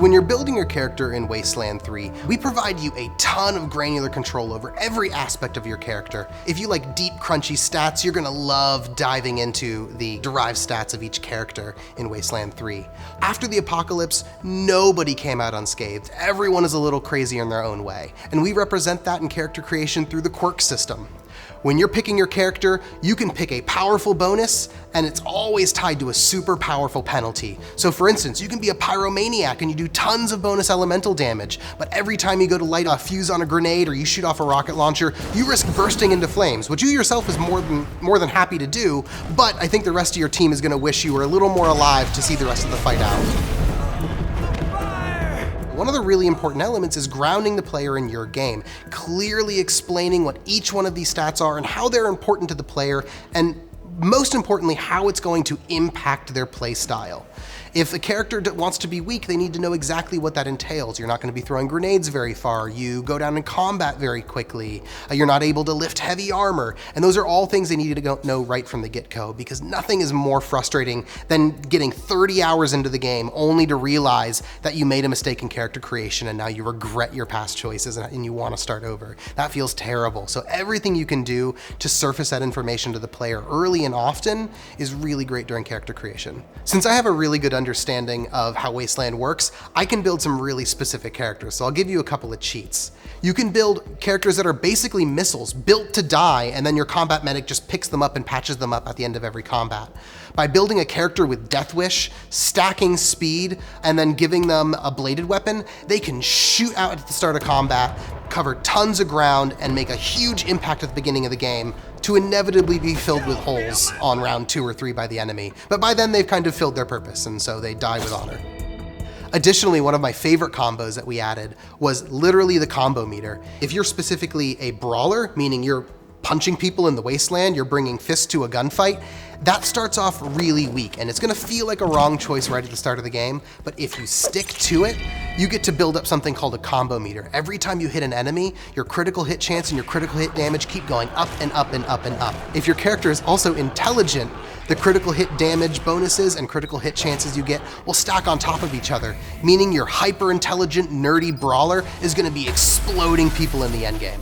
when you're building your character in Wasteland 3, we provide you a ton of granular control over every aspect of your character. If you like deep, crunchy stats, you're gonna love diving into the derived stats of each character in Wasteland 3. After the apocalypse, nobody came out unscathed. Everyone is a little crazy in their own way, and we represent that in character creation through the quirk system. When you're picking your character, you can pick a powerful bonus, and it's always tied to a super powerful penalty. So for instance, you can be a pyromaniac and you do tons of bonus elemental damage, but every time you go to light a fuse on a grenade or you shoot off a rocket launcher, you risk bursting into flames, which you yourself is more than happy to do, but I think the rest of your team is gonna wish you were a little more alive to see the rest of the fight out. One of the really important elements is grounding the player in your game, clearly explaining what each one of these stats are and how they're important to the player, and most importantly, how it's going to impact their play style. If a character wants to be weak, they need to know exactly what that entails. You're not going to be throwing grenades very far. You go down in combat very quickly. You're not able to lift heavy armor. And those are all things they need to know right from the get-go, because nothing is more frustrating than getting 30 hours into the game only to realize that you made a mistake in character creation and now you regret your past choices and you want to start over. That feels terrible. So everything you can do to surface that information to the player early and often is really great during character creation. Since I have a really good understanding of how Wasteland works, I can build some really specific characters, so I'll give you a couple of cheats. You can build characters that are basically missiles, built to die, and then your combat medic just picks them up and patches them up at the end of every combat. By building a character with Death Wish, stacking speed, and then giving them a bladed weapon, they can shoot out at the start of combat, cover tons of ground, and make a huge impact at the beginning of the game, to inevitably be filled with holes on round 2 or 3 by the enemy. But by then they've kind of filled their purpose, and so they die with honor. Additionally, one of my favorite combos that we added was literally the combo meter. If you're specifically a brawler, meaning you're punching people in the Wasteland, you're bringing fists to a gunfight, that starts off really weak, and it's gonna feel like a wrong choice right at the start of the game, but if you stick to it, you get to build up something called a combo meter. Every time you hit an enemy, your critical hit chance and your critical hit damage keep going up and up and up and up. If your character is also intelligent, the critical hit damage bonuses and critical hit chances you get will stack on top of each other, meaning your hyper-intelligent, nerdy brawler is gonna be exploding people in the endgame.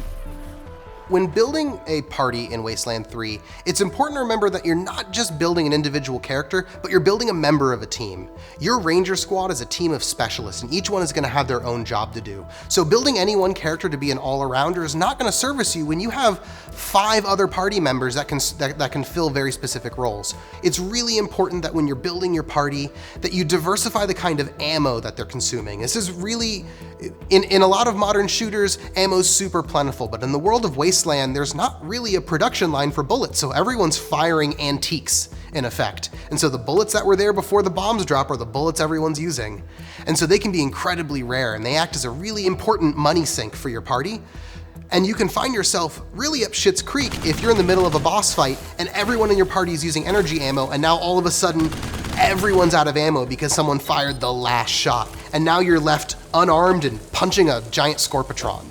When building a party in Wasteland 3, it's important to remember that you're not just building an individual character, but you're building a member of a team. Your Ranger Squad is a team of specialists, and each one is going to have their own job to do. So building any one character to be an all-arounder is not going to service you when you have 5 other party members that can fill very specific roles. It's really important that when you're building your party, that you diversify the kind of ammo that they're consuming. This is really, in a lot of modern shooters, ammo's super plentiful, but in the world of Wasteland, there's not really a production line for bullets, so everyone's firing antiques in effect. And so the bullets that were there before the bombs drop are the bullets everyone's using. And so they can be incredibly rare, and they act as a really important money sink for your party. And you can find yourself really up shit's creek if you're in the middle of a boss fight and everyone in your party is using energy ammo, and now all of a sudden everyone's out of ammo because someone fired the last shot. And now you're left unarmed and punching a giant Scorpatron.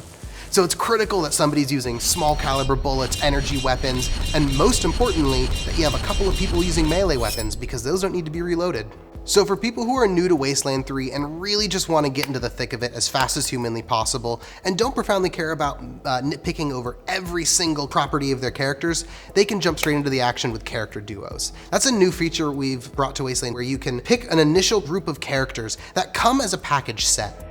So it's critical that somebody's using small caliber bullets, energy weapons, and most importantly, that you have a couple of people using melee weapons, because those don't need to be reloaded. So for people who are new to Wasteland 3 and really just want to get into the thick of it as fast as humanly possible, and don't profoundly care about nitpicking over every single property of their characters, they can jump straight into the action with character duos. That's a new feature we've brought to Wasteland, where you can pick an initial group of characters that come as a package set.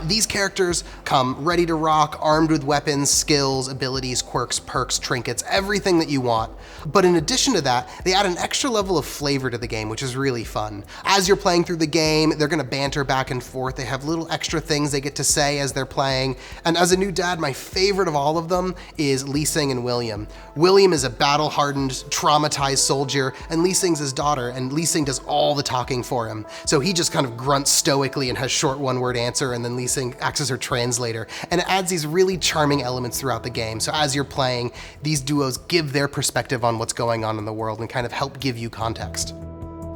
These characters come ready to rock, armed with weapons, skills, abilities, quirks, perks, trinkets, everything that you want. But in addition to that, they add an extra level of flavor to the game, which is really fun. As you're playing through the game, they're gonna banter back and forth. They have little extra things they get to say as they're playing. And as a new dad, my favorite of all of them is Lee Sing and William. William is a battle-hardened, traumatized soldier, and Lee Sing's his daughter, and Lee Sing does all the talking for him. So he just kind of grunts stoically and has short one-word answer, and then Lee Sing acts as her translator, and it adds these really charming elements throughout the game. So as you're playing, these duos give their perspective on what's going on in the world and kind of help give you context.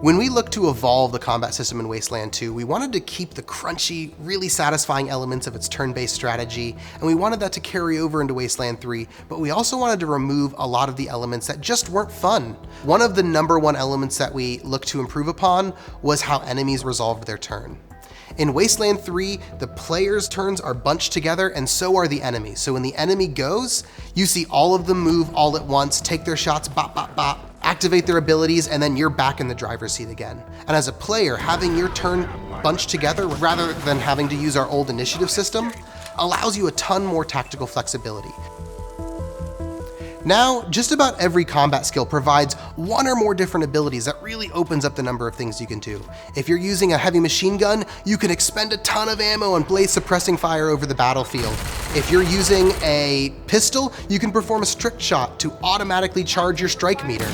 When we looked to evolve the combat system in Wasteland 2, we wanted to keep the crunchy, really satisfying elements of its turn-based strategy, and we wanted that to carry over into Wasteland 3, but we also wanted to remove a lot of the elements that just weren't fun. One of the #1 elements that we looked to improve upon was how enemies resolved their turn. In Wasteland 3, the players' turns are bunched together and so are the enemies. So when the enemy goes, you see all of them move all at once, take their shots, bop, bop, bop, activate their abilities, and then you're back in the driver's seat again. And as a player, having your turn bunched together rather than having to use our old initiative system allows you a ton more tactical flexibility. Now, just about every combat skill provides one or more different abilities that really opens up the number of things you can do. If you're using a heavy machine gun, you can expend a ton of ammo and blaze suppressing fire over the battlefield. If you're using a pistol, you can perform a strict shot to automatically charge your strike meter.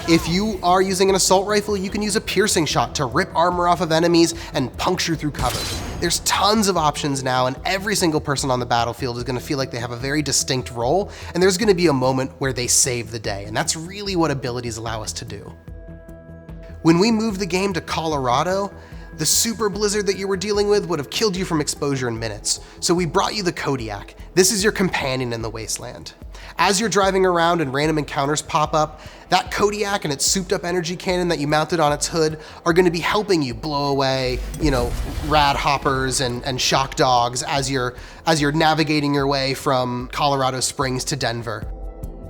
If you are using an assault rifle, you can use a piercing shot to rip armor off of enemies and puncture through cover. There's tons of options now, and every single person on the battlefield is going to feel like they have a very distinct role, and there's going to be a moment where they save the day, and that's really what abilities allow us to do. When we moved the game to Colorado, the super blizzard that you were dealing with would have killed you from exposure in minutes, so we brought you the Kodiak. This is your companion in the Wasteland. As you're driving around and random encounters pop up, that Kodiak and its souped up energy cannon that you mounted on its hood are going to be helping you blow away, rad hoppers and shock dogs as you're navigating your way from Colorado Springs to Denver.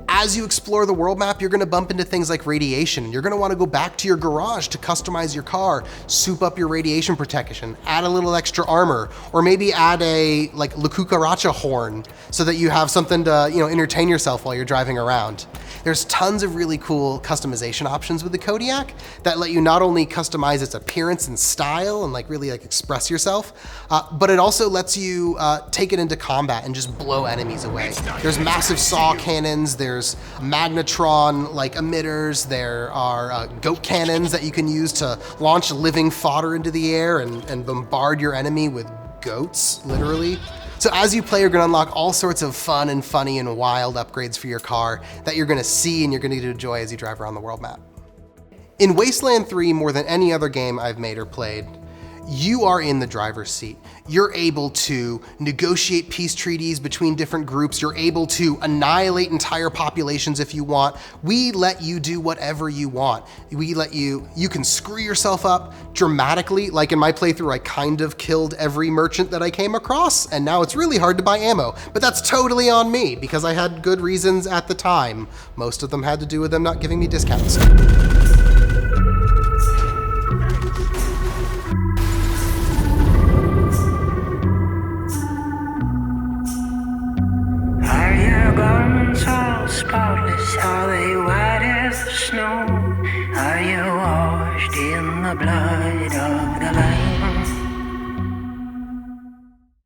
As you explore the world map, you're going to bump into things like radiation. You're going to want to go back to your garage to customize your car, soup up your radiation protection, add a little extra armor, or maybe add a La Cucaracha horn so that you have something to entertain yourself while you're driving around. There's tons of really cool customization options with the Kodiak that let you not only customize its appearance and style and really express yourself, but it also lets you take it into combat and just blow enemies away. There's massive saw cannons, there's magnetron emitters, there are goat cannons that you can use to launch living fodder into the air and bombard your enemy with goats, literally. So as you play, you're going to unlock all sorts of fun and funny and wild upgrades for your car that you're going to see and you're going to enjoy as you drive around the world map. In Wasteland 3, more than any other game I've made or played, you are in the driver's seat. You're able to negotiate peace treaties between different groups. You're able to annihilate entire populations if you want. We let you do whatever you want. You can screw yourself up dramatically. Like in my playthrough, I kind of killed every merchant that I came across, and now it's really hard to buy ammo. But that's totally on me because I had good reasons at the time. Most of them had to do with them not giving me discounts. All spotless, are they white as the snow? Are you washed in the blood of the Lamb?